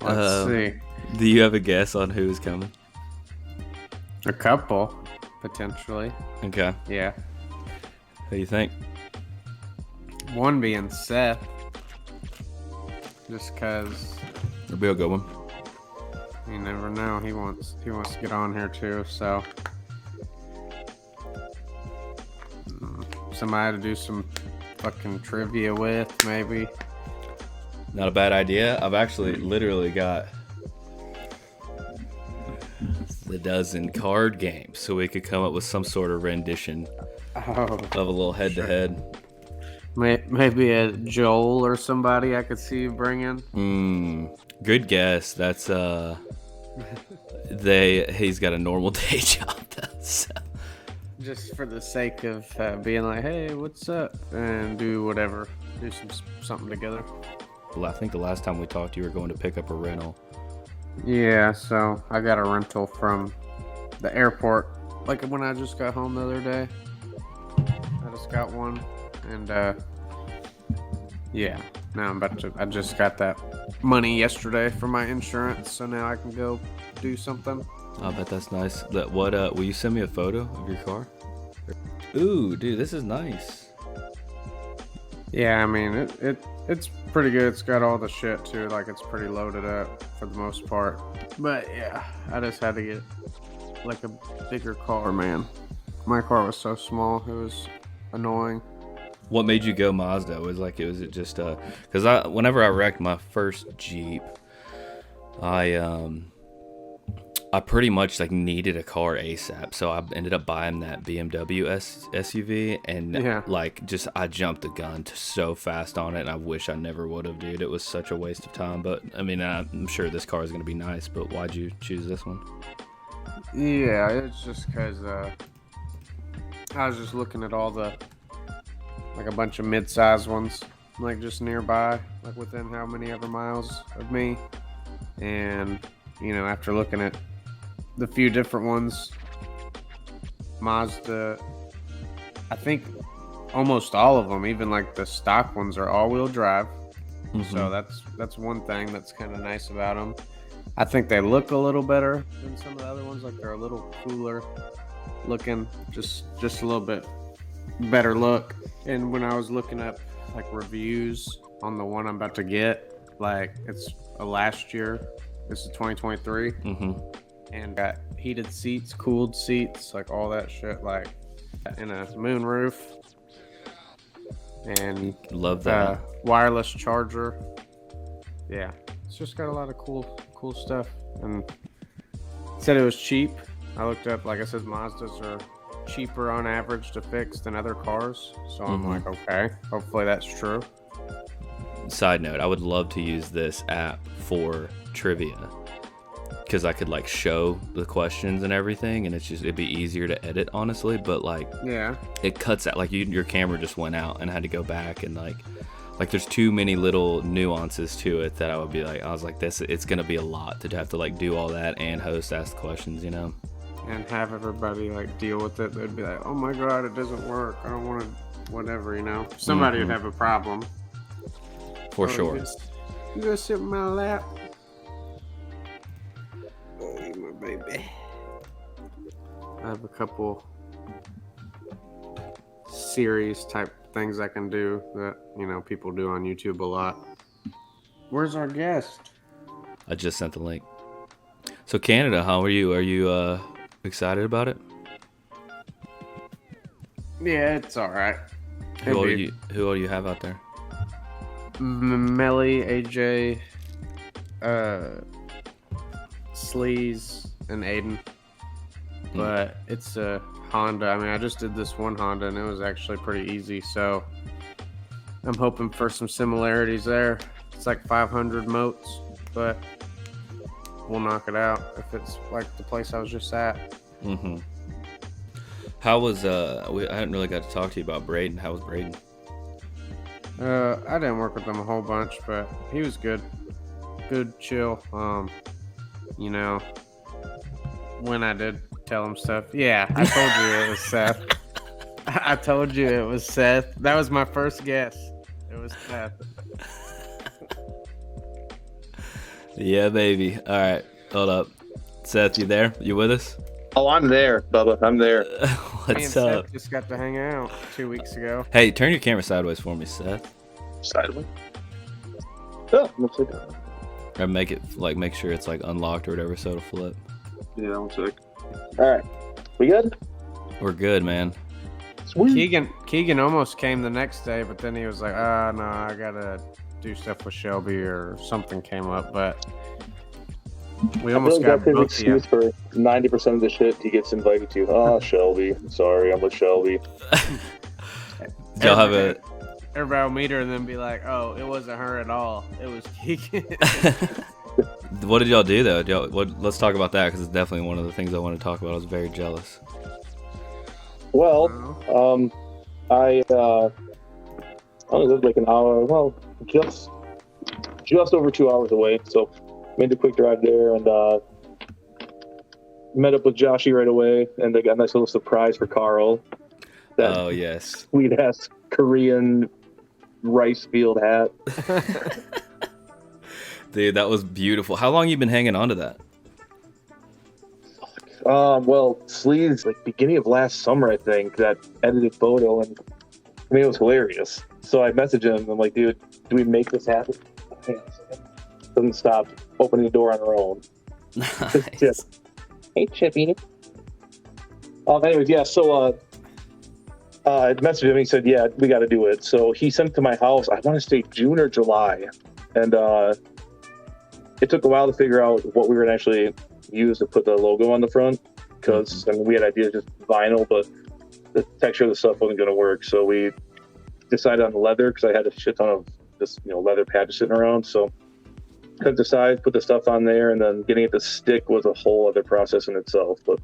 Let's see. Do you have a guess on who's coming? A couple, potentially. Okay. Yeah. Who do you think? One being Seth. Just because It'll be a good one. you never know. He wants to get on here too, so somebody to do some fucking trivia with, maybe. Not a bad idea. I've actually literally got a dozen card games, so we could come up with some sort of rendition of a little head-to-head. Maybe a Joel or somebody I could see you bringing. Good guess. That's he's got a normal day job though, so. Just for the sake of being like, hey, what's up? And do something together. Well, I think the last time we talked, you were going to pick up a rental. Yeah, so I got a rental from the airport. Like when I just got home the other day. I just got one. And yeah, now I just got that money yesterday for my insurance, so now I can go do something. I bet that's nice. Will you send me a photo of your car? Ooh, dude, this is nice. Yeah, I mean, it's pretty good. It's got all the shit too. Like, it's pretty loaded up for the most part. But yeah, I just had to get like a bigger car, man. My car was so small, it was annoying. What made you go Mazda? Was it just because whenever I wrecked my first Jeep, I pretty much like needed a car ASAP, so I ended up buying that BMW SUV, and I jumped the gun so fast on it, and I wish I never would have, dude. It was such a waste of time. But I mean, I'm sure this car is gonna be nice. But why'd you choose this one? Yeah, it's just because I was just looking at all the like a bunch of mid-sized ones, like just nearby, like within how many ever miles of me, and after looking at the few different ones, Mazda, I think almost all of them, even like the stock ones, are all-wheel drive. Mm-hmm. So that's one thing that's kind of nice about them. I think they look a little better than some of the other ones. Like, they're a little cooler looking, just a little bit better look. And when I was looking up like reviews on the one I'm about to get, like, it's a last year. This is 2023. Mm-hmm. And got heated seats, cooled seats, like all that shit, like in a moonroof. And love that. Wireless charger. Yeah, it's just got a lot of cool stuff. And said it was cheap. I looked up, like I said, Mazdas are cheaper on average to fix than other cars. So I'm like, okay, hopefully that's true. Side note, I would love to use this app for trivia, because I could like show the questions and everything, and it'd be easier to edit, honestly. But like, yeah, it cuts out, like, your camera just went out and I had to go back, and like there's too many little nuances to it that I was like, it's gonna be a lot to have to like do all that and ask the questions, and have everybody like deal with it. They'd be like, oh my god, it doesn't work, I don't want to, whatever, somebody would have a problem for sure. You gonna sit in my lap? Oh, my baby. I have a couple series type things I can do that people do on YouTube a lot. Where's our guest? I just sent the link. So Canada, how are you? Are you excited about it? Yeah, it's all right. Who all you have out there? Melly, AJ, Sleaze, and Aiden. But it's a Honda. I mean, I just did this one Honda, and it was actually pretty easy. So I'm hoping for some similarities there. It's like 500 motes, but we'll knock it out if it's like the place I was just at. Mm-hmm. How was I hadn't really got to talk to you about Braden. How was Braden? I didn't work with him a whole bunch, but he was good, chill. When I did tell him stuff, yeah, I told you it was Seth. I told you it was Seth. That was my first guess. It was Seth. Yeah, baby. All right, hold up. Seth, you there? You with us? Oh, I'm there, Bubba. I'm there. Me What's and up? Seth just got to hang out 2 weeks ago. Hey, turn your camera sideways for me, Seth. Sideways. Oh, looks like that. Or make it make sure it's like unlocked or whatever, so it'll flip. Yeah, one sec. All right, we good? We're good, man. Sweet. Keegan almost came the next day, but then he was like, no, I gotta do stuff with Shelby or something came up, but we almost got his both of you. excuse for 90% of the shit he gets invited to. Oh, Shelby. Sorry, I'm with Shelby. Y'all have a... Everybody will meet her and then be like, oh, it wasn't her at all. It was Keegan. What did y'all do, though? Let's talk about that, because it's definitely one of the things I want to talk about. I was very jealous. Well, I only lived like an hour, well, just over 2 hours away, so made a quick drive there and met up with Joshy right away, and they got a nice little surprise for Carl. Oh, yes. Sweet-ass Korean rice field hat. Dude, that was beautiful. How long you been hanging on to that? Well, Sleeves, like beginning of last summer, I think, that edited photo, and I mean, it was hilarious. So I messaged him, I'm like, dude, do we make this happen? Doesn't stop opening the door on her own. Nice. Hey, Chippy. Anyways, yeah, so I messaged him, he said, yeah, we got to do it. So he sent it to my house, I want to say June or July, and it took a while to figure out what we were going to actually use to put the logo on the front, because I mean, we had ideas just vinyl, but the texture of the stuff wasn't going to work. So we decided on leather, because I had a shit ton of just leather patches sitting around. So couldn't decide, put the stuff on there, and then getting it to stick was a whole other process in itself. But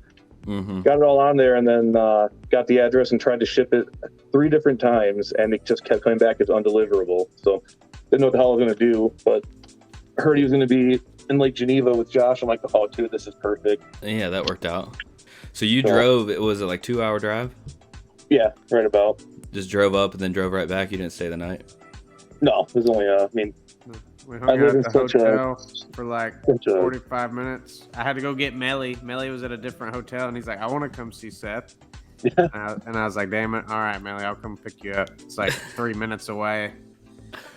got it all on there, and then got the address and tried to ship it 3 different times, and it just kept coming back as undeliverable. So didn't know what the hell I was going to do, but I heard he was going to be in Lake Geneva with Josh. I'm like, oh, dude, this is perfect. Yeah, that worked out. So you drove, was it like 2-hour drive? Yeah, right about. Just drove up and then drove right back? You didn't stay the night? No, it was only, we hung out at the hotel for like 45 minutes. I had to go get Melly. Melly was at a different hotel, and he's like, I want to come see Seth. Yeah. And I was like, damn it. All right, Melly, I'll come pick you up. It's like 3 minutes away.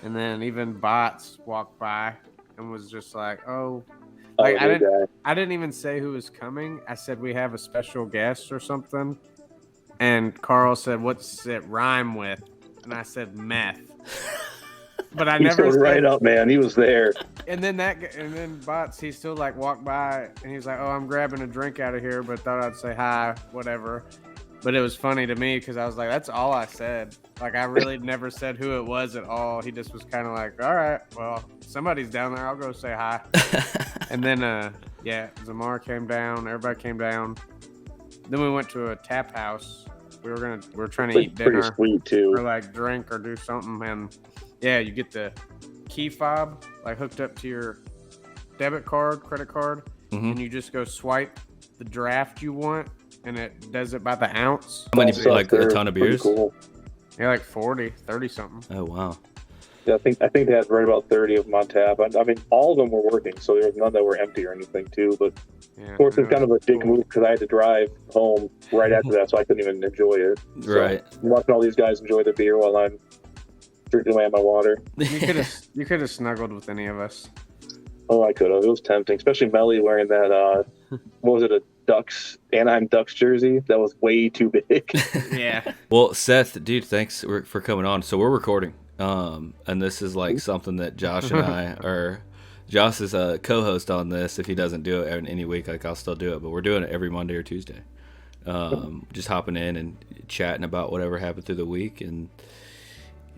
And then even Bots walked by and was just like, oh. Like, I didn't even say who was coming. I said we have a special guest or something. And Carl said, what's it rhyme with? And I said meth. But I never said right up, man. He was there. And then Bots, he still like walked by and he was like, oh, I'm grabbing a drink out of here, but thought I'd say hi, whatever. But it was funny to me because I was like, that's all I said. Like, I really never said who it was at all. He just was kind of like, all right, well, somebody's down there. I'll go say hi. And then, Zamar came down. Everybody came down. Then we went to a tap house. We were trying to eat dinner. Pretty sweet, too. Or, like, drink or do something. And, yeah, you get the key fob, like, hooked up to your debit card, credit card. And you just go swipe the draft you want. And it does it by the ounce. How many, like a ton of beers? Cool. Yeah, like 40 something. Oh, wow. Yeah, I think they had right about 30 of them on tap. I mean, all of them were working, so there was none that were empty or anything, too. But, of course, it's kind of a dick move because I had to drive home right after that, so I couldn't even enjoy it. Right. So, I'm watching all these guys enjoy their beer while I'm drinking away at my water. You could have snuggled with any of us. Oh, I could have. It was tempting, especially Melly wearing that, what was it, a Anaheim Ducks jersey that was way too big. Yeah. Well, Seth, dude, thanks for coming on. So we're recording, and this is like something that Josh and I are. Josh is a co-host on this. If he doesn't do it any week, like I'll still do it, but we're doing it every Monday or Tuesday. Just hopping in and chatting about whatever happened through the week, and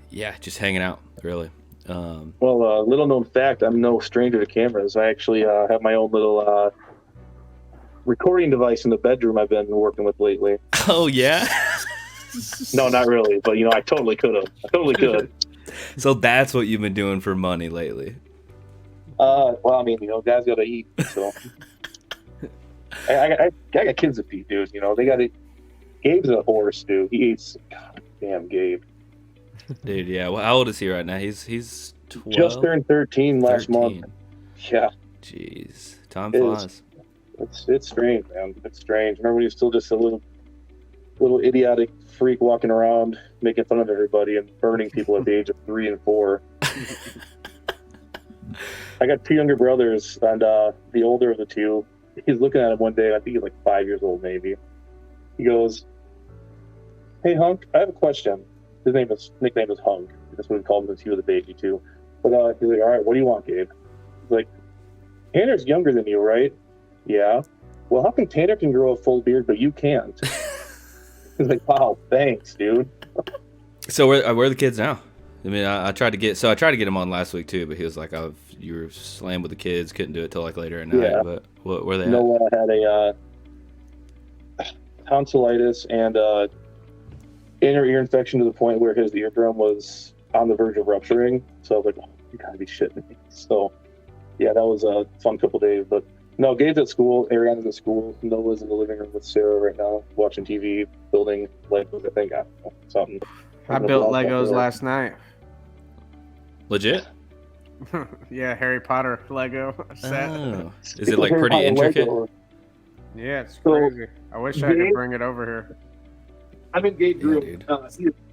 yeah, just hanging out, really. Well, little known fact, I'm no stranger to cameras. I actually have my own little recording device in the bedroom I've been working with lately. Oh, yeah? No, not really, but, I totally could have. I totally could. So that's what you've been doing for money lately? Well, I mean, guys got to eat, so. I got kids to feed, dude. They got to. Gabe's a horse, dude. He eats. God damn, Gabe. Dude, yeah. Well, how old is he right now? He's 12? Just turned 13 last month. Yeah. Jeez, time flies. It's strange, man. It's strange. Remember when he was still just a little idiotic freak walking around making fun of everybody and burning people at the age of 3 and 4. I got 2 younger brothers, and the older of the two, he's looking at him one day. I think he's like 5 years old, maybe. He goes, "Hey, Hunk, I have a question." His nickname is Hunk. That's what we called him since he was a baby too. But he's like, "All right, what do you want, Gabe?" He's like, "Tanner's younger than you, right?" "Yeah." "Well, how come Tanner can grow a full beard but you can't?" He's like, "Wow, thanks, dude." So where are the kids now? I mean, I tried to get him on last week too, but he was like, "You were slammed with the kids, couldn't do it till like later at night." Yeah. But where they at? Noah had a tonsillitis and inner ear infection to the point where his eardrum was on the verge of rupturing. So I was like, "Oh, you gotta be shitting me." So yeah, that was a fun couple days. But no, Gabe's at school, Ariana's at school, Noah's in the living room with Sarah right now, watching TV, building Legos, I think. I don't know, something. I built Legos last night. Legit? Yeah, Harry Potter Lego set. Oh. Is it like pretty intricate? Yeah, it's crazy. I wish I could bring it over here. I mean, Gabe drew. Yeah,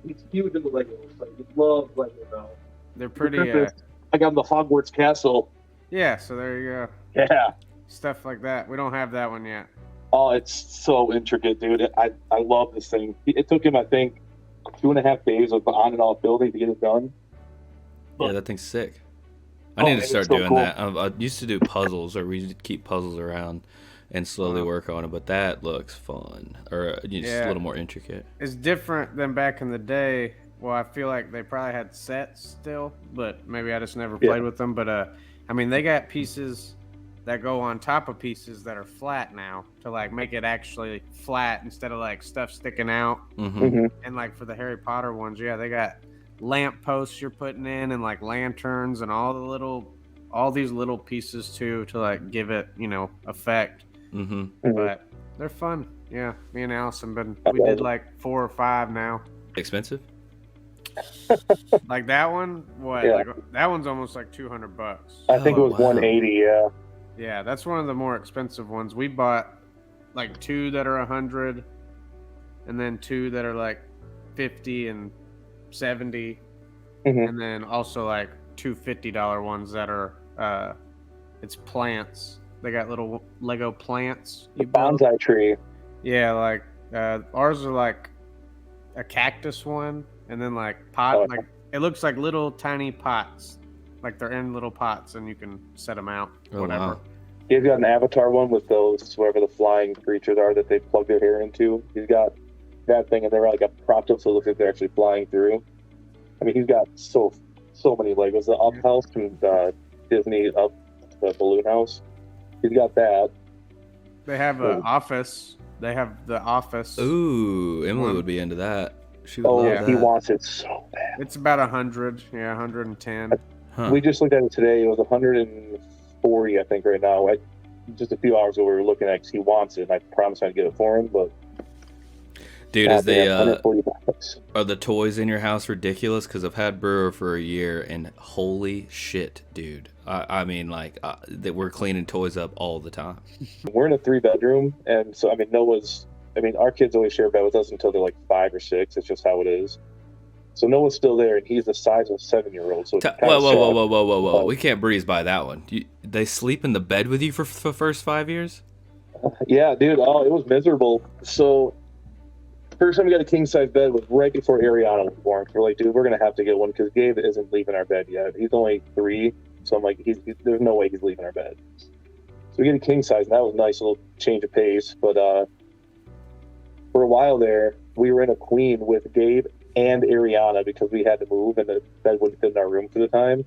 He's huge into Legos. Like, he loves Legos now. They're pretty. I got him the Hogwarts castle. Yeah, so there you go. Yeah. Stuff like that. We don't have that one yet. Oh, it's so intricate, dude. I love this thing. It took him, I think, 2.5 days of on and off building to get it done. Yeah, that thing's sick. I need to start doing that. I used to do puzzles, or we used to keep puzzles around and slowly work on it, but that looks fun. Or just a little more intricate. It's different than back in the day. Well, I feel like they probably had sets still, but maybe I just never played with them. But I mean, they got pieces that go on top of pieces that are flat now to like make it actually flat instead of like stuff sticking out. Mm-hmm. And like for the Harry Potter ones, yeah, they got lamp posts you're putting in and like lanterns and all these little pieces too to like give it, effect. Mm-hmm. But they're fun. Yeah, me and Allison we did like 4 or 5 now. Expensive? Like that one, what? Yeah. Like that one's almost like $200. I think it was 180. Yeah. Yeah, that's one of the more expensive ones. We bought like 2 that are 100, and then 2 that are like 50 and 70, and then also like 2 $50 ones that are it's plants. They got little Lego plants. The bonsai tree. Yeah, like ours are like a cactus one, and then like pot. Like it looks like little tiny pots, like they're in little pots, and you can set them out. Whatever. Wow. He's got an avatar one with those whatever the flying creatures are that they plug their hair into. He's got that thing, and they're like a propped up, so it looks like they're actually flying through. I mean, he's got so many Legos. The Up House from Disney Up, the balloon house. He's got that. They have an office. They have the office. Ooh, Emily would be into that. She would love that. He wants it so bad. It's about 100. Yeah, 110. Huh. We just looked at it today. It was 140, I think, right now. Just a few hours ago, we were looking at it because he wants it, and I promised I'd get it for him, but... Dude, is $140. Are the toys in your house ridiculous? Because I've had Brewer for a year, and holy shit, dude. I mean, like, that we're cleaning toys up all the time. We're in a 3-bedroom, and so, I mean, our kids always share a bed with us until they're like 5 or 6. It's just how it is. So Noah's still there, and he's the size of a 7-year-old. So whoa. We can't breeze by that one. They sleep in the bed with you for the first 5 years? Yeah, dude. Oh, it was miserable. So... First time we got a king-size bed was right before Ariana was born. We're like, dude, we're going to have to get one because Gabe isn't leaving our bed yet. He's only 3, so I'm like, there's no way he's leaving our bed. So we get a king-size, and that was a nice little change of pace. But for a while there, we were in a queen with Gabe and Ariana because we had to move, and the bed wouldn't fit in our room for the time.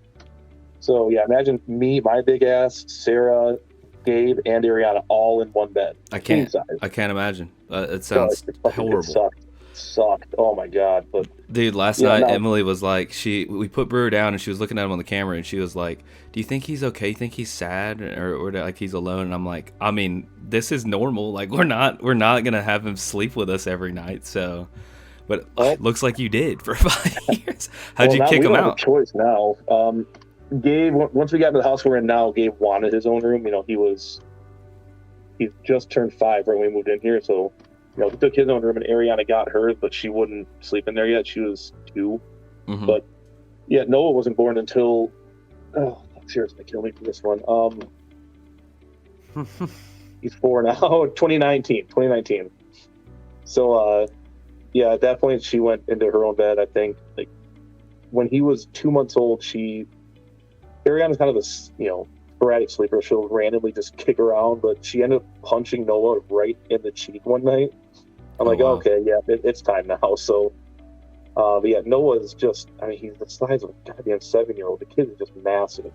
So, yeah, imagine me, my big ass, Sarah, Gabe, and Ariana all in one bed. I can't imagine. It sounds horrible. It sucked. Oh my god! But dude, last night Emily was like, we put Brewer down and she was looking at him on the camera and she was like, "Do you think he's okay? You think he's sad or like he's alone?" And I'm like, I mean, this is normal. Like we're not gonna have him sleep with us every night. So, but it looks like you did for 5 years. How'd you kick him out? Have a choice now. Gabe, once we got to the house we're in now, Gabe wanted his own room. You know, he's just turned 5 when we moved in here, so you know, he took his own room, and Ariana got hers, but she wouldn't sleep in there yet. She was 2. Mm-hmm. But yeah, Noah wasn't born until seriously, gonna kill me for this one. He's 4 now. 2019. So yeah, at that point she went into her own bed. I think like when he was 2 months old, Ariana's kind of a sporadic sleeper. She'll randomly just kick around, but she ended up punching Noah right in the cheek one night. I'm like, wow. Okay, yeah, it's time now. So, but yeah, Noah's just, I mean, he's the size of a goddamn 7-year-old. The kid is just massive.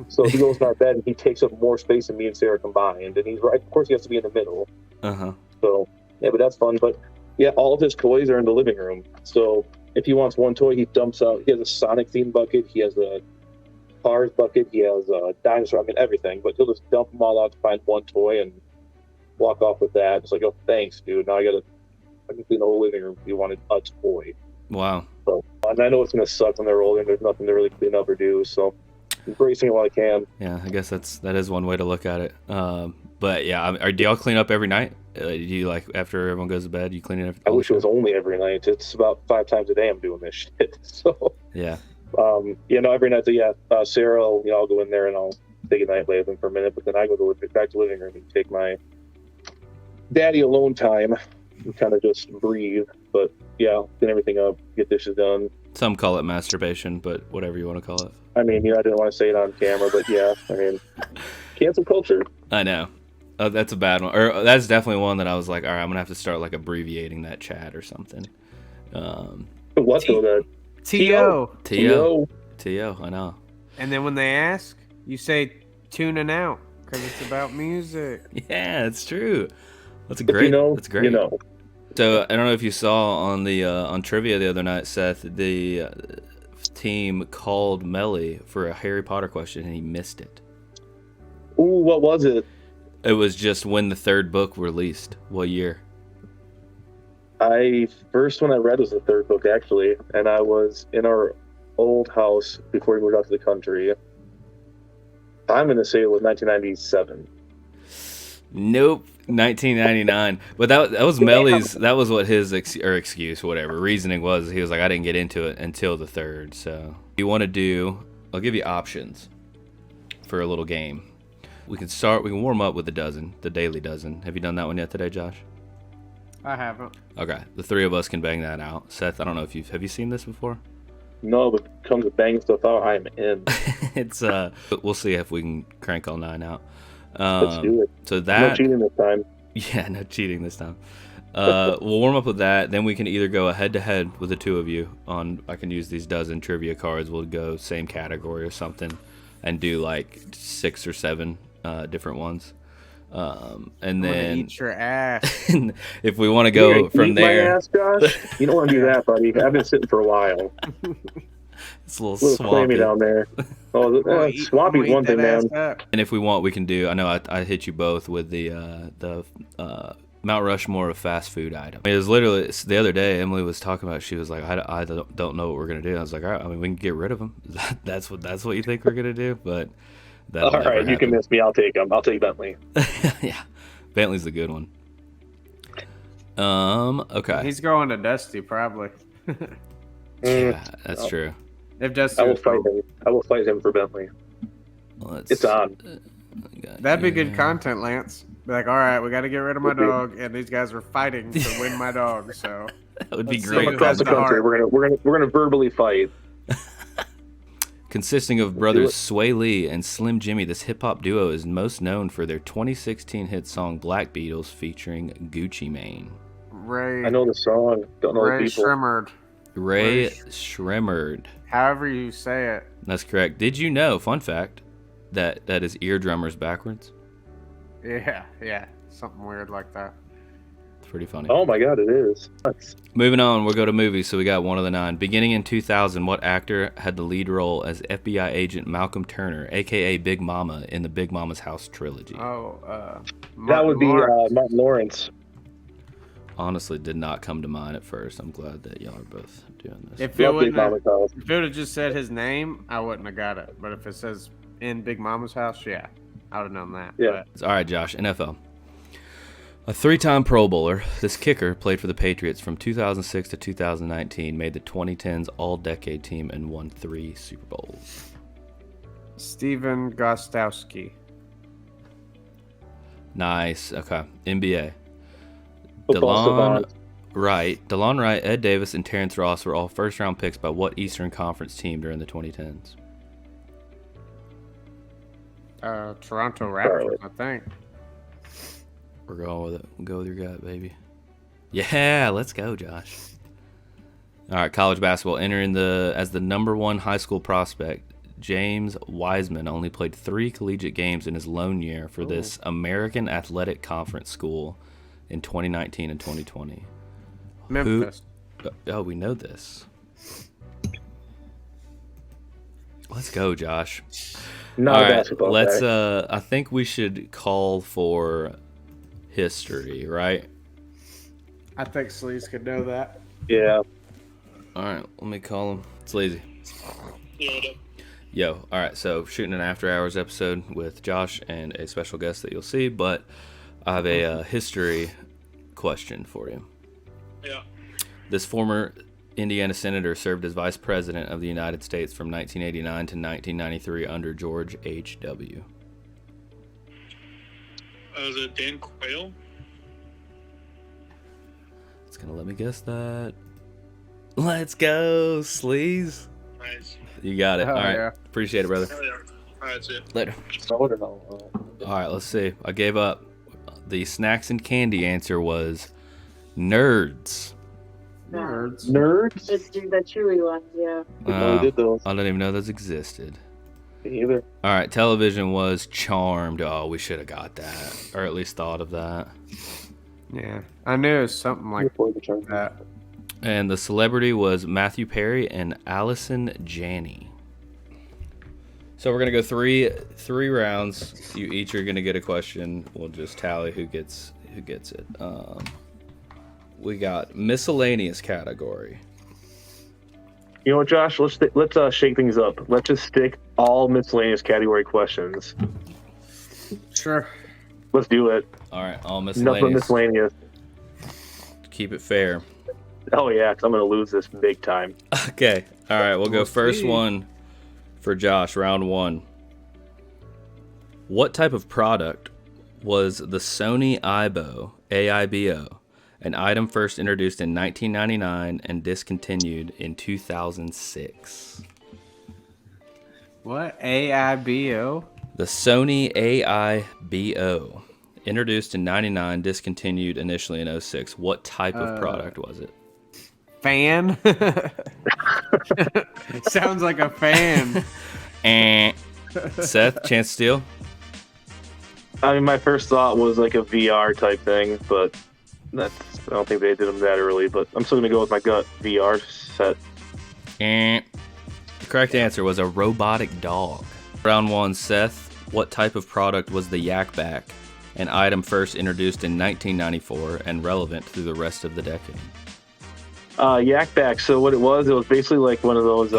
So he goes in our bed and he takes up more space than me and Sarah combined. And he's right, of course, he has to be in the middle. Uh-huh. So, yeah, but that's fun. But yeah, all of his toys are in the living room. So if he wants one toy, he dumps out. He has a Sonic themed bucket. He has a Cars bucket. He has a dinosaur. I mean, everything. But he'll just dump them all out to find one toy and walk off with that. It's like, oh, thanks, dude. Now I can clean the whole living room if you wanted a toy. Wow. So, and I know it's going to suck when they're older and there's nothing to really clean up or do. So, embracing it while I can. Yeah, I guess that is one way to look at it. But yeah, do y'all clean up every night? Do you like after everyone goes to bed, you clean it? I wish it was only every night. It's about 5 times a day I'm doing this shit. So yeah. Every night. So yeah, Sarah, I'll go in there and I'll take a night lay with them for a minute, but then I go back to the living room and take my daddy alone time and kind of just breathe. But yeah, clean everything up, get dishes done. Some call it masturbation, but whatever you want to call it. I mean, I didn't want to say it on camera, but yeah, I mean, cancel culture. I know. Oh, that's a bad one. Or that's definitely one that I was like, all right, I'm gonna have to start like abbreviating that chat or something. What though? That T-O. I know. And then when they ask, you say tuning out because it's about music. Yeah, it's true. That's great. That's great. So I don't know if you saw on the on trivia the other night, Seth, the team called Melly for a Harry Potter question and he missed it. Ooh, what was it? It was just when the 3rd book released. What year? First one I read was the 3rd book actually, and I was in our old house before we moved out to the country. I'm gonna say it was 1997. Nope, 1999. But that was Melly's. That was what his excuse, whatever reasoning was. He was like, I didn't get into it until the 3rd. So you want to do? I'll give you options for a little game. We can warm up with the daily dozen. Have you done that one yet today, Josh? I haven't. Okay, the 3 of us can bang that out. Seth, I don't know if have you seen this before? No, but comes with banging stuff out, I'm in. It's we'll see if we can crank all 9 out. Let's do it. So that no cheating this time. Yeah, no cheating this time. We'll warm up with that. Then we can either go head to head with the 2 of you on. I can use these dozen trivia cards. We'll go same category or something, and do like 6 or 7 different ones. And then eat your ass. If we want to go from there, my ass, Josh? You don't want to do that, buddy. I've been sitting for a while. It's a little swampy down there. Oh, swampy's one thing, man. And if we want, we can do. I know I hit you both with the Mount Rushmore of fast food items. It was literally the other day. Emily was talking about. She was like, I don't know what we're gonna do. I was like, all right. I mean, we can get rid of them. That's what you think we're gonna do, but. All right, happen. You can miss me. I'll take him. I'll take Bentley. Yeah, Bentley's the good one. Okay. He's going to Dusty probably. Yeah, that's true. If Dusty, I will fight him. I will fight him for Bentley. It's on. That'd be good content, Lance. Be like, all right, we got to get rid of my dog, and these guys are fighting to win my dog. So that would be great. Across the country, we're gonna verbally fight. Consisting of brothers Sway Lee and Slim Jimmy, this hip-hop duo is most known for their 2016 hit song Black Beatles featuring Gucci Mane. Ray. I know the song. Don't know Ray the people. Shremmerd. Ray Shremmerd. However you say it. That's correct. Did you know, fun fact, that is eardrummers backwards? Yeah. Something weird like that. Pretty funny. Oh my god, it is. Moving on, we'll go to movies. So we got one of the 9. Beginning in 2000, what actor had the lead role as FBI agent Malcolm Turner, aka Big Mama, in the Big Mama's House trilogy? That would be Martin Lawrence. honestly did not come to mind at first. I'm glad that y'all are both doing this. If it would have just said his name, I wouldn't have got it. But if it says in Big Mama's house, yeah, I would have known that. Yeah. But. All right, Josh, NFL. A 3-time Pro Bowler, this kicker played for the Patriots from 2006 to 2019, made the 2010s All-Decade Team, and won 3 Super Bowls. Steven Gostkowski. Nice. Okay. NBA. Football DeLon Wright, Ed Davis, and Terrence Ross were all first-round picks by what Eastern Conference team during the 2010s? Toronto Raptors, I think. We're going with it. We'll go with your gut, baby. Yeah, let's go, Josh. All right, college basketball. Entering as the number 1 high school prospect, James Wiseman only played 3 collegiate games in his lone year for this American Athletic Conference school in 2019 and 2020. Memphis. Oh, we know this. Let's go, Josh. No All right, basketball. let's. I think we should call for history, right? I think Sleaze could know that. Yeah. All right, let me call him. It's lazy. Yeah. Yo, all right, so shooting an after hours episode with Josh and a special guest that you'll see, but I have a history question for you. Yeah. This former Indiana senator served as vice president of the United States from 1989 to 1993 under George H.W. Was it Dan Quayle? It's going to let me guess that. Let's go, Sleaze. Nice. You got it. Oh, all right. yeah. Appreciate it, brother. Oh, yeah. All right, that's it. Later. No. All right, let's see. I gave up. The snacks and candy answer was nerds. Nerds. Let's do the chewy ones, yeah. We did those. I don't even know those existed. Me either. All right, television was Charmed. Oh, we should have got that, or at least thought of that. Yeah, I knew it was something like that. And the celebrity was Matthew Perry and Allison Janney. So we're gonna go three rounds. You each are gonna get a question. We'll just tally who gets it. We got miscellaneous category. You know what, Josh? Let's shake things up. Let's just stick all miscellaneous category questions. Sure. Let's do it. All right, all Nothing miscellaneous. miscellaneous. Keep it fair. Oh yeah, 'cause I'm gonna lose this big time. Okay. All right, we'll go We'll first see. one for Josh, round 1. What type of product was the Sony AIBO, an item first introduced in 1999 and discontinued in 2006? What? AIBO? The Sony AIBO, introduced in 99, discontinued initially in 06. What type of product was it? Fan? Sounds like a fan. Seth, chance to steal? I mean, my first thought was like a VR type thing, but I don't think they did them that early. But I'm still gonna go with my gut. VR set. The correct answer was a robotic dog. Round 1, Seth. What type of product was the Yak Back, an item first introduced in 1994 and relevant through the rest of the decade? Yak Back. So what it was basically like one of those,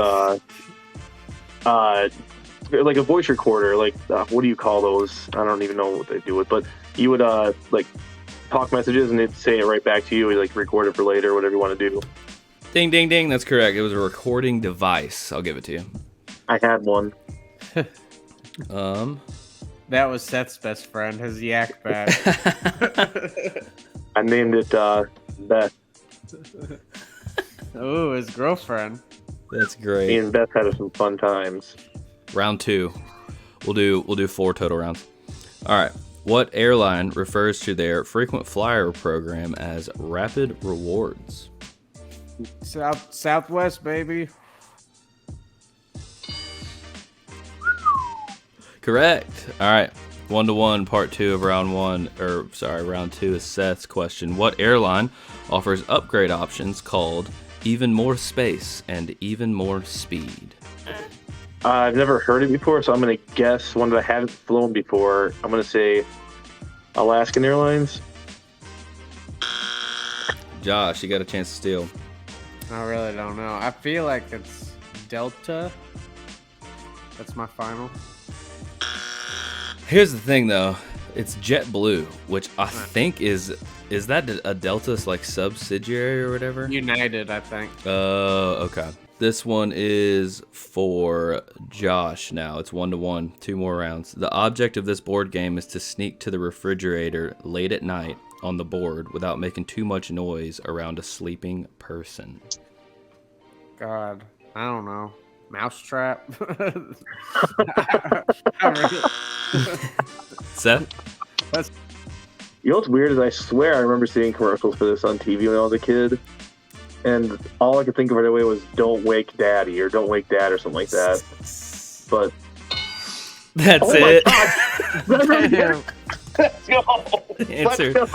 like a voice recorder. Like what do you call those? I don't even know what they do with. But you would like talk messages and it'd say it right back to you. Like record it for later, whatever you want to do. Ding, ding, ding. That's correct. It was a recording device. I'll give it to you. I had one. That was Seth's best friend, his yak bag. I named it Beth. Oh, his girlfriend. That's Me great. and Beth had some fun times. Round 2. We'll do 4 total rounds. All right. What airline refers to their frequent flyer program as Rapid Rewards? Southwest, baby. Correct. All right. 1-1, part 2 of round 1. Round 2 is Seth's question. What airline offers upgrade options called Even More Space and Even More Speed? I've never heard it before, so I'm going to guess one that I haven't flown before. I'm going to say Alaskan Airlines. Josh, you got a chance to steal. I really don't know. I feel like it's Delta. That's my final. Here's the thing, though. It's JetBlue, which I think is that a Delta's like subsidiary or whatever? United, I think. Okay. This one is for Josh now. It's 1-1, 2 more rounds. The object of this board game is to sneak to the refrigerator late at night on the board without making too much noise around a sleeping person. God, I don't know. Mousetrap. Seth? You know what's weird is I swear I remember seeing commercials for this on TV when I was a kid, and all I could think of right away was "Don't Wake Daddy" or "Don't Wake Dad" or something like that. But that's it. Damn. Let's go. The answer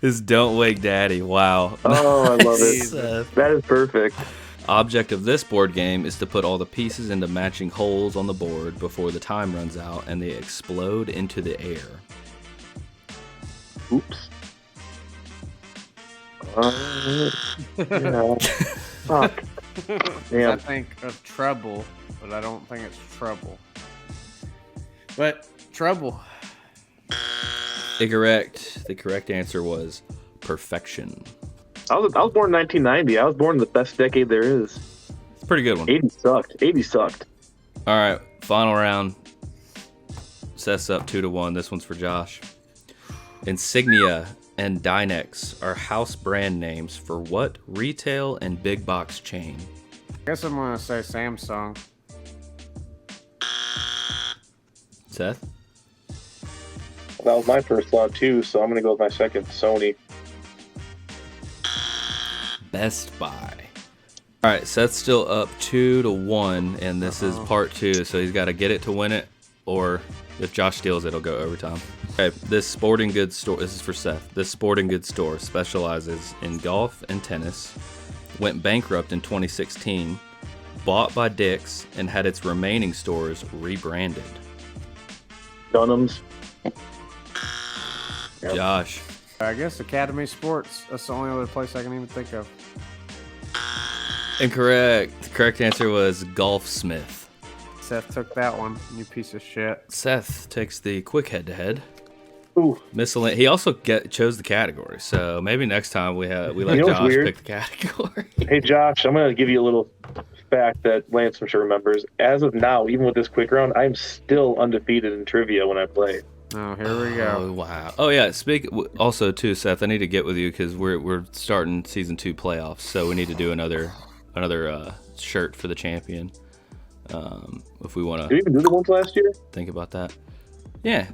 is "Don't Wake Daddy." Wow. Oh, I love it. Seth. That is perfect. Object of this board game is to put all the pieces into matching holes on the board before the time runs out and they explode into the air. Oops. Yeah. Fuck. Damn. I think of Trouble, but I don't think it's Trouble. But Trouble. Incorrect. The correct answer was Perfection. I was born in 1990. I was born in the best decade there is. It's a pretty good one. 80 sucked. 80 sucked. All right, final round. Seth's up 2-1. This one's for Josh. Insignia and Dynex are house brand names for what retail and big box chain? I guess I'm gonna say Samsung. Seth? That was my first thought too, so I'm gonna go with my second, Sony. Best Buy. All right, Seth's still up 2-1, and this is part 2, so he's got to get it to win it, or if Josh steals it, it'll go overtime. Okay, this sporting goods store, this is for Seth. This sporting goods store specializes in golf and tennis, went bankrupt in 2016, bought by Dick's, and had its remaining stores rebranded. Dunham's. Yep. Josh. I guess Academy Sports. That's the only other place I can even think of. Incorrect. The correct answer was Golfsmith. Seth took that one, you piece of shit. Seth takes the quick head-to-head. Ooh. He also chose the category, so maybe next time we let Josh pick the category. Hey Josh, I'm gonna give you a little fact that Lance I'm sure remembers. As of now, even with this quick round, I'm still undefeated in trivia when I play. Oh, here we go. Oh, wow. Oh, yeah. Also, too, Seth, I need to get with you because we're starting season 2 playoffs, so we need to do another shirt for the champion. If we want to. Did we even do the ones last year? Think about that. Yeah.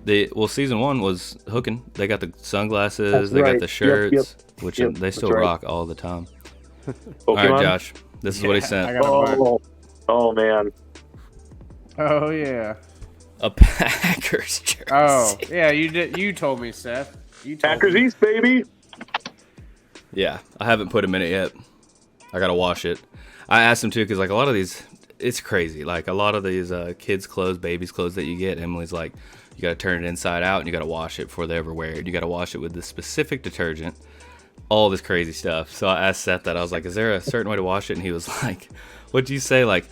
Season 1 was hooking. They got the sunglasses. That's they right. got the shirts, which Yep, they still that's right. rock all the time. Pokemon? All right, Josh. This is what he sent. I got a mark. Oh man. Oh yeah. A Packers jersey. Oh yeah, you did. You told me, Seth. You told Packers me. East, baby. Yeah, I haven't put him in it yet. I gotta wash it. I asked him too because like a lot of these, it's crazy. Like a lot of these kids' clothes, babies' clothes that you get, Emily's like, you gotta turn it inside out and you gotta wash it before they ever wear it. You gotta wash it with this specific detergent. All this crazy stuff. So I asked Seth that. I was like, is there a certain way to wash it? And he was like, what'd you say? Like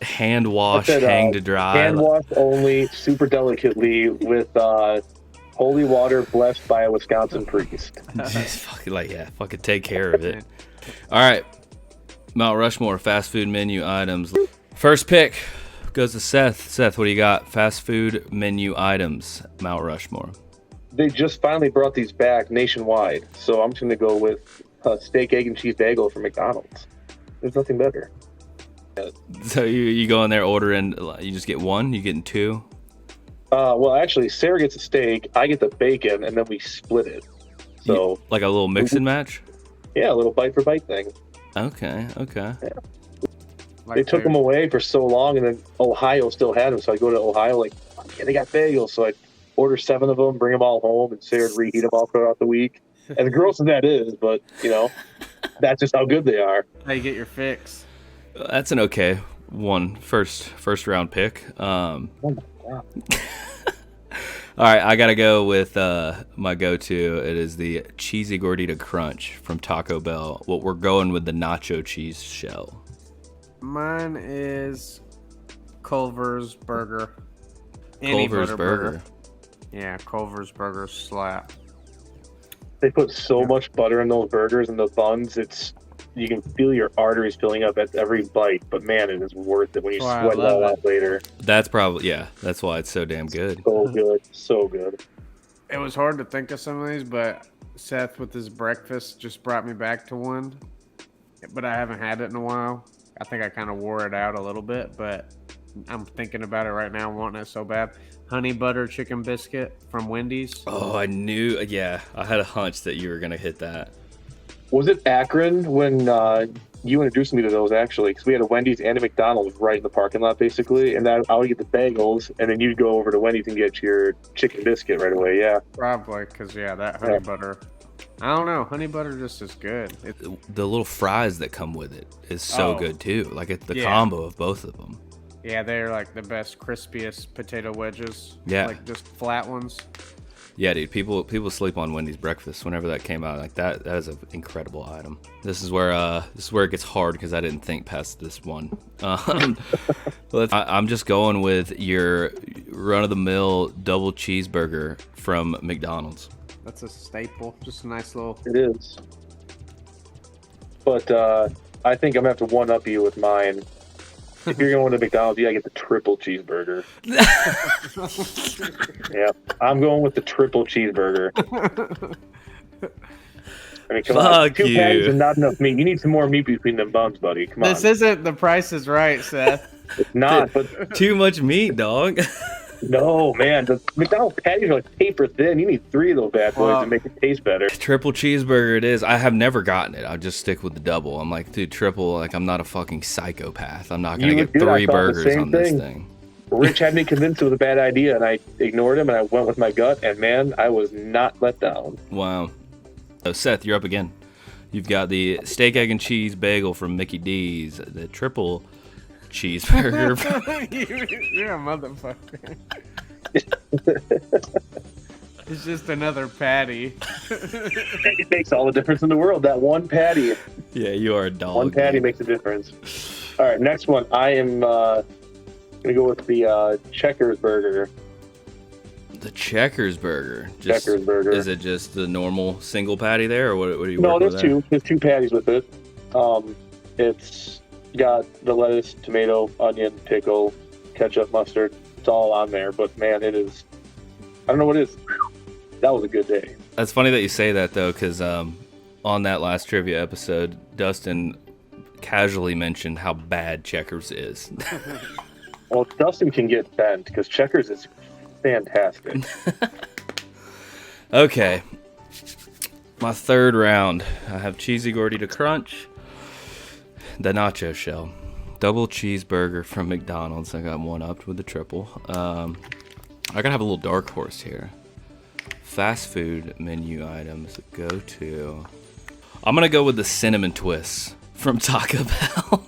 hand wash, hang to dry. Hand wash only, super delicately with holy water blessed by a Wisconsin priest. Just fucking take care of it. All right, Mount Rushmore fast food menu items. First pick goes to Seth. Seth, what do you got? Fast food menu items, Mount Rushmore. They just finally brought these back nationwide, so I'm just going to go with a steak, egg, and cheese bagel from McDonald's. There's nothing better. So you go in there ordering, you just get one? You getting two? Well, actually, Sarah gets a steak, I get the bacon, and then we split it. So like a little mix and match? Yeah, a little bite for bite thing. Okay. Yeah. They took them away for so long, and then Ohio still had them. So I go to Ohio, like, yeah, they got bagels. So I order 7 of them, bring them all home, and Sarah would reheat them all throughout the week. As gross as that is, but, that's just how good they are. How you get your fix. That's an okay first round pick. Oh my God. All right, I gotta go with my go-to. It is the cheesy gordita crunch from Taco Bell. What we're going with the nacho cheese shell. Mine is Culver's burger. Culver's burger. Yeah, Culver's burger slap. They put so much butter in those burgers and the buns. You can feel your arteries filling up at every bite, but man, it is worth it when you sweat it all out later. That's probably, that's why it's so damn good. So good. So good. It was hard to think of some of these, but Seth with his breakfast just brought me back to one. But I haven't had it in a while. I think I kind of wore it out a little bit, but I'm thinking about it right now, wanting it so bad. Honey butter chicken biscuit from Wendy's. Oh, I knew. Yeah, I had a hunch that you were going to hit that. Was it Akron when you introduced me to those, actually? Because we had a Wendy's and a McDonald's right in the parking lot, basically. And I would get the bagels, and then you'd go over to Wendy's and get your chicken biscuit right away, yeah. Probably, because, that honey butter. I don't know. Honey butter just is good. The little fries that come with it is so good, too. Like, it's the combo of both of them. Yeah, they're like the best, crispiest potato wedges. Yeah. Like just flat ones. Yeah, dude, people sleep on Wendy's breakfast whenever that came out. Like that is an incredible item. This is where it gets hard because I didn't think past this one. I'm just going with your run-of-the-mill double cheeseburger from McDonald's. That's a staple. Just a nice little... It is. But I think I'm going to have to one-up you with mine. If you're going to McDonald's, you gotta get the triple cheeseburger. Yeah, I'm going with the triple cheeseburger. I mean, come on. Two patties and not enough meat. You need some more meat between them buns, buddy. Come on. This isn't The Price is Right, Seth. It's not, but... Too much meat, dog. No, man. The McDonald's patties are like paper thin. You need 3 of those bad boys to make it taste better. Triple cheeseburger it is. I have never gotten it. I'll just stick with the double. I'm like, dude, triple, like I'm not a fucking psychopath. I'm not going to get 3 burgers on this thing. Rich had me convinced it was a bad idea, and I ignored him, and I went with my gut, and man, I was not let down. Wow. So, Seth, you're up again. You've got the steak, egg, and cheese bagel from Mickey D's, the triple cheeseburger. You're a motherfucker. It's just another patty. It makes all the difference in the world, that one patty. Yeah, you are a dog. One patty makes a difference. All right, next one. I am going to go with the Checkers burger. The Checkers burger. Checkers burger. Is it just the normal single patty there, or what are you No, working there's two. There's 2 patties with it. It's got the lettuce, tomato, onion, pickle, ketchup, mustard. It's all on there, but man, it is... I don't know what it is. That was a good day. That's funny that you say that, though, because on that last trivia episode, Dustin casually mentioned how bad Checkers is. Well, Dustin can get bent, because Checkers is fantastic. Okay. My third round. I have cheesy gordita crunch, the nacho shell, double cheeseburger from McDonald's. I got one upped with the triple. I gotta have a little dark horse here. Fast food menu items go to. I'm gonna go with the cinnamon twists from Taco Bell.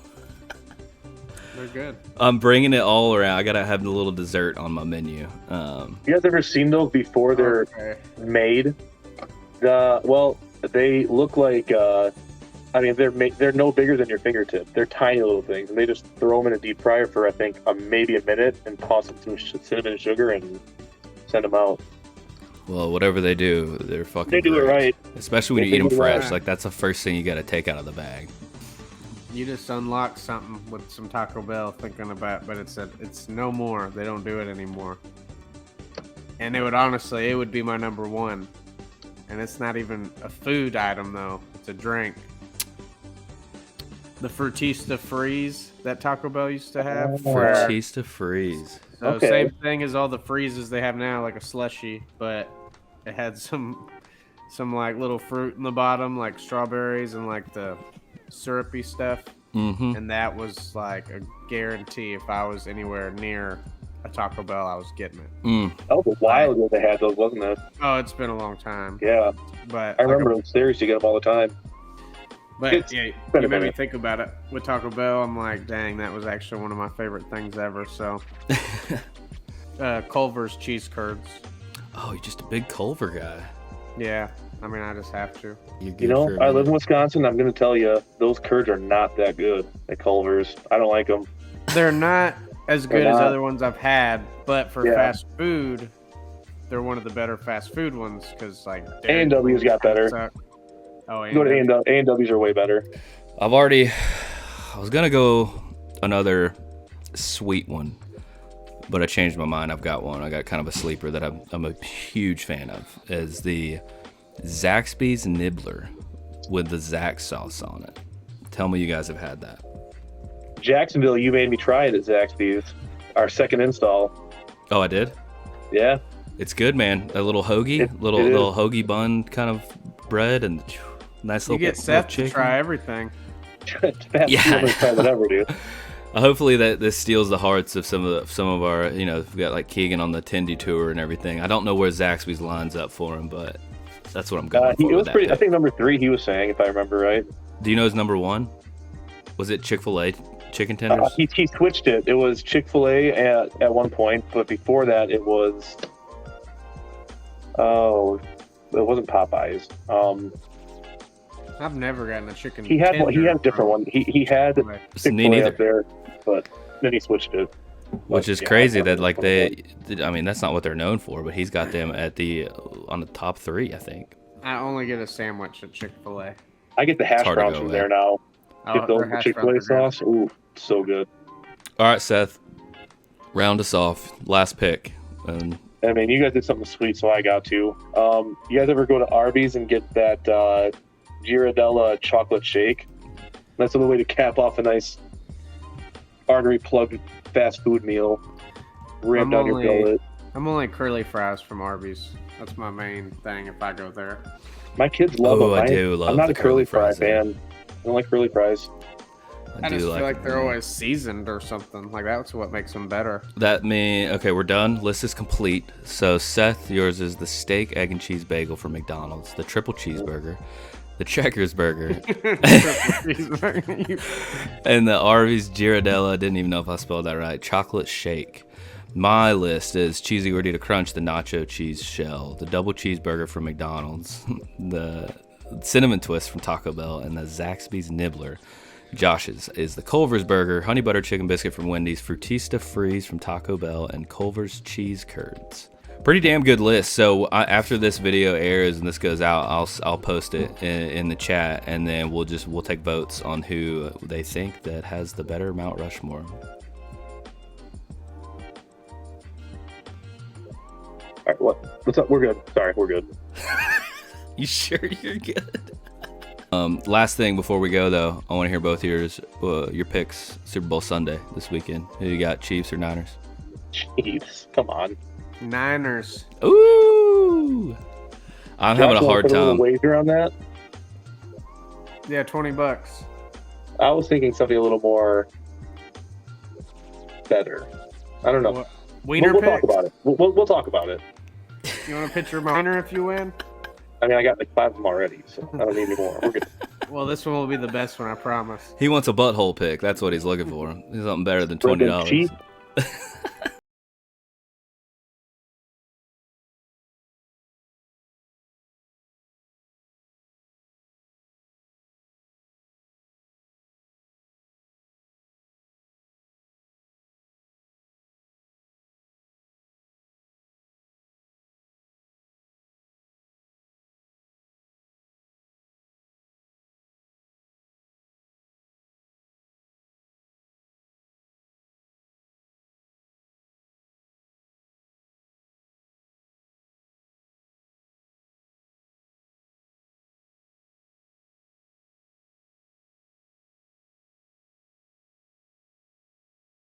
They're good. I'm bringing it all around. I gotta have a little dessert on my menu. You guys ever seen those before they're made? They look like. They're no bigger than your fingertip. They're tiny little things, and they just throw them in a deep fryer for I think maybe a minute, and toss some cinnamon and sugar, and send them out. Well, whatever they do, they're fucking. They do great. it right. Especially when you eat them fresh. Like that's the first thing you gotta take out of the bag. You just unlocked something with some Taco Bell thinking about, but it's no more. They don't do it anymore. And it would be my number 1. And it's not even a food item though. It's a drink. The Fruitista Freeze that Taco Bell used to have. Fruitista Freeze. So same thing as all the freezes they have now, like a slushie, but it had some like little fruit in the bottom, like strawberries and like the syrupy stuff. Mm-hmm. And that was like a guarantee. If I was anywhere near a Taco Bell, I was getting it. That was a while ago they had those, wasn't it? Oh, it's been a long time. Yeah, but I remember in series you get them all the time. But you made me think about it. With Taco Bell, I'm like, dang, that was actually one of my favorite things ever. So, Culver's cheese curds. Oh, you're just a big Culver guy. Yeah, I mean, I just have to. You're good You know, for a I live minute. in Wisconsin. I'm going to tell you, those curds are not that good at Culver's. I don't like them. They're not as good as not. other ones I've had, but for Yeah. fast food, they're one of the better fast food ones because like A&W's got better. Oh, Go to A&W. A&W's are way better. I was gonna go another sweet one, but I changed my mind. I've got one. I got kind of a sleeper that I'm a huge fan of. Is the Zaxby's Nibbler with the Zax sauce on it. Tell me you guys have had that. Jacksonville, you made me try it at Zaxby's. Our second install. Oh, I did? Yeah. It's good, man. A little hoagie, little hoagie bun kind of bread, and nice You little. get Seth to chicken. try everything. It's fast. Yeah. Try whatever, dude. Hopefully that this steals the hearts of some of our, you know, we've got like Keegan on the Tindy tour and everything. I don't know where Zaxby's lines up for him, but that's what I'm going for. It with was that pretty. I pick. think number 3 he was saying, if I remember right. Do you know his number 1? Was it Chick-fil-A chicken tenders? He switched it. It was Chick-fil-A at one point, but before that it was. Oh, it wasn't Popeyes. I've never gotten a chicken. He had one, he had a tender different one. He had from- Me Chick-fil-A neither. up there, but then he switched it. Which But, is yeah, crazy I that like don't they, I mean that's not what they're known for, but he's got them at on the top 3, I think. I only get a sandwich at Chick-fil-A. I get the hash hard to browns go from with. there now. Oh, Get their those hash Chick-fil-A browns are good. sauce. Ooh, so good. All right, Seth, round us off. Last pick. I mean, you guys did something sweet, so I got to. You guys ever go to Arby's and get that Ghirardelli chocolate shake? That's a way to cap off a nice artery plug fast food meal. Rammed down your gullet. I'm only curly fries from Arby's. That's my main thing if I go there. My kids love Oh, them. I do love I'm not the a curly fry curly fries there. fan. I don't like curly fries. I do just feel like they're them. always seasoned or something. Like that's what makes them better. Okay, we're done. List is complete. So Seth, yours is the steak, egg, and cheese bagel from McDonald's, the triple cheeseburger, the Checkers burger, and the Arby's Ghirardelli. I didn't even know if I spelled that right. Chocolate shake. My list is cheesy gordita crunch, the nacho cheese shell, the double cheeseburger from McDonald's, the cinnamon twist from Taco Bell, and the Zaxby's Nibbler. Josh's is the Culver's burger, honey butter chicken biscuit from Wendy's, Frutista Freeze from Taco Bell, and Culver's cheese curds. Pretty damn good list. So after this video airs and this goes out, I'll post it in the chat, and then we'll take votes on who they think that has the better Mount Rushmore. All right, what's up? We're good. Sorry, we're good. You sure you're good? Last thing before we go though, I want to hear both your picks. Super Bowl Sunday this weekend. Who you got, Chiefs or Niners? Chiefs, come on. Niners. Ooh, I'm having a Josh, hard put a little time. wager on that. Yeah, $20. I was thinking something a little more better. I don't know. What? Wiener We'll picks? talk about it. We'll talk about it. You want to pitch your minor if you win? I mean, I got like 5 of them already, so I don't need any more. We're good. Well, this one will be the best one, I promise. He wants a butthole pick. That's what he's looking for. He's something better than For the $20. Chiefs?